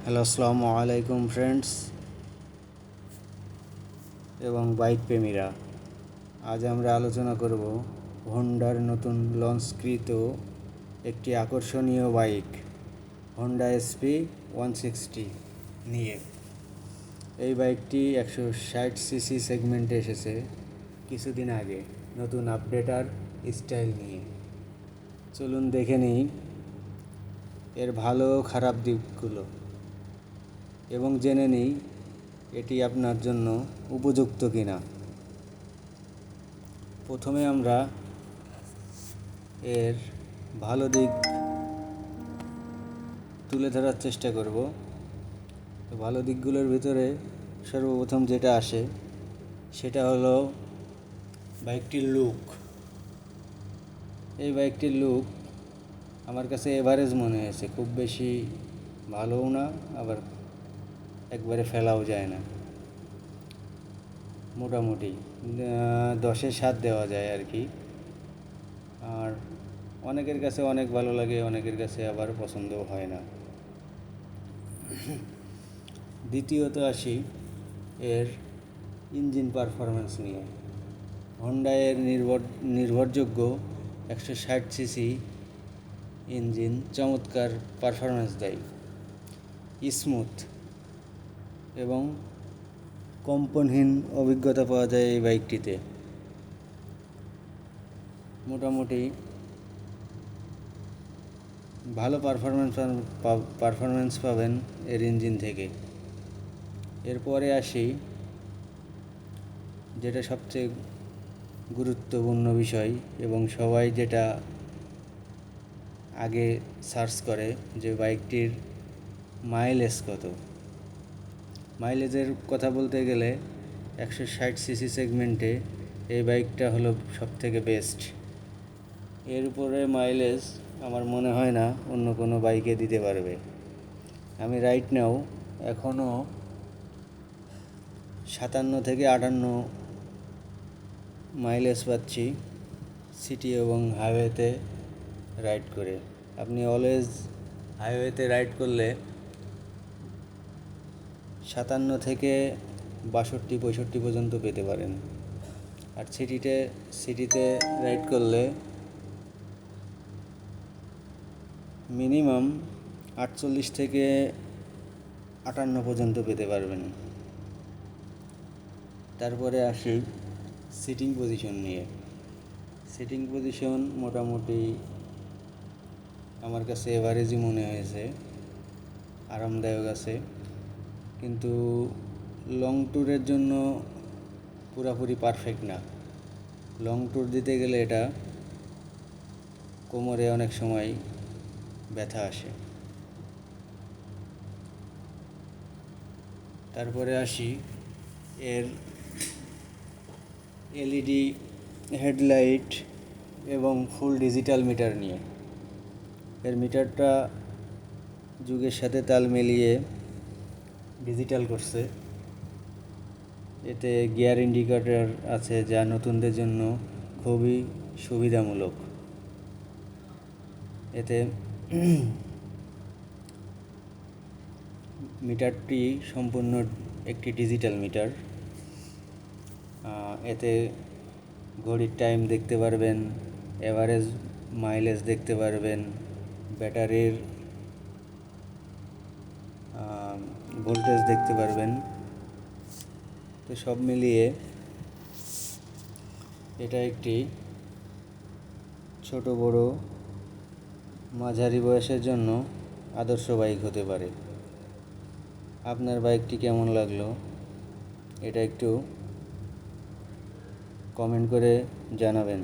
Hello, আসসালামু আলাইকুম friends এবং বাইক প্রেমীরা। আজ আমরা আলোচনা করব হোন্ডার নতুন লঞ্চকৃত একটি আকর্ষণীয় বাইক হোন্ডা এসপি 160 নিয়ে। এই বাইকটি 160 সেগমেন্টে এসেছে কিছুদিন আগে নতুন আপডেট আর স্টাইল নিয়ে। চলুন দেখে নিই এর ভালো খারাপ দিকগুলো এবং জেনে নিই এটি আপনার জন্য উপযুক্ত কিনা। প্রথমে আমরা এর ভালো দিক তুলে ধরার চেষ্টা করব। ভালো দিকগুলোর ভিতরে সর্বপ্রথম যেটা আসে সেটা হলো বাইকটির লুক। এই বাইকটির লুক আমার কাছে এভারেজ মনে হয়েছে, খুব বেশি ভালোও না, আবার একবারে ফেলাও যায় না, মোটামুটি 10-এ 7 দেওয়া যায় আর কি। আর অনেকের কাছে অনেক ভালো লাগে, অনেকের কাছে আবার পছন্দও হয় না। দ্বিতীয়ত আসি এর ইঞ্জিন পারফরমেন্স নিয়ে। হন্ডা এর নির্ভরযোগ্য 160 সিসি ইঞ্জিন চমৎকার পারফরমেন্স দেয়, স্মুথ এবং কম্পনহীন অভিজ্ঞতা পাওয়া যায় এই বাইকটিতে। মোটামুটি ভালো পারফরমেন্স পাবেন এর ইঞ্জিন থেকে। এরপরে আসি যেটা সবচেয়ে গুরুত্বপূর্ণ বিষয় এবং সবাই যেটা আগে সার্চ করে, যে বাইকটির মাইলেজ কত। মাইলেজের কথা বলতে গেলে 160 সিসি সেগমেন্টে এই বাইকটা হলো সবথেকে বেস্ট। এর উপরে মাইলেজ আমার মনে হয় না অন্য কোনো বাইকে দিতে পারবে। আমি রাইট নাও এখনও 57 থেকে 58 মাইলেজ পাচ্ছি সিটি এবং হাইওয়েতে রাইড করে। আপনি অলওয়েজ হাইওয়েতে রাইড করলে 57 থেকে 62-65 পর্যন্ত পেতে পারেন। আর সিটিতে রাইড করলে মিনিমাম 48 থেকে 58 পর্যন্ত পেতে পারবেন। তারপরে আসি সিটিং পজিশন নিয়ে। সিটিং পজিশন মোটামুটি আমার কাছে এভারেজই মনে হয়েছে, আরামদায়ক আছে, কিন্তু লং ট্যুরের জন্য পুরোপুরি পারফেক্ট না। লং ট্যুর দিতে গেলে এটা কোমরে অনেক সময় ব্যথা আসে। তারপরে আসি এর এলইডি হেডলাইট এবং ফুল ডিজিটাল মিটার নিয়ে। এর মিটারটা যুগের সাথে তাল মিলিয়ে ডিজিটাল করছে। এতে গিয়ার ইন্ডিকেটর আছে, যা নতুনদের জন্য খুবই সুবিধামূলক। এতে মিটারটি সম্পূর্ণ একটি ডিজিটাল মিটার। এতে ঘড়ির টাইম দেখতে পারবেন, এভারেজ মাইলেজ দেখতে পারবেন, ব্যাটারির ভোল্টেজ দেখতে পারবেন। তো সব মিলিয়ে এটা একটি ছোট বড় মাঝারি বয়সের জন্য আদর্শ বাইক হতে পারে। আপনার বাইকটি কেমন লাগলো এটা একটু কমেন্ট করে জানাবেন।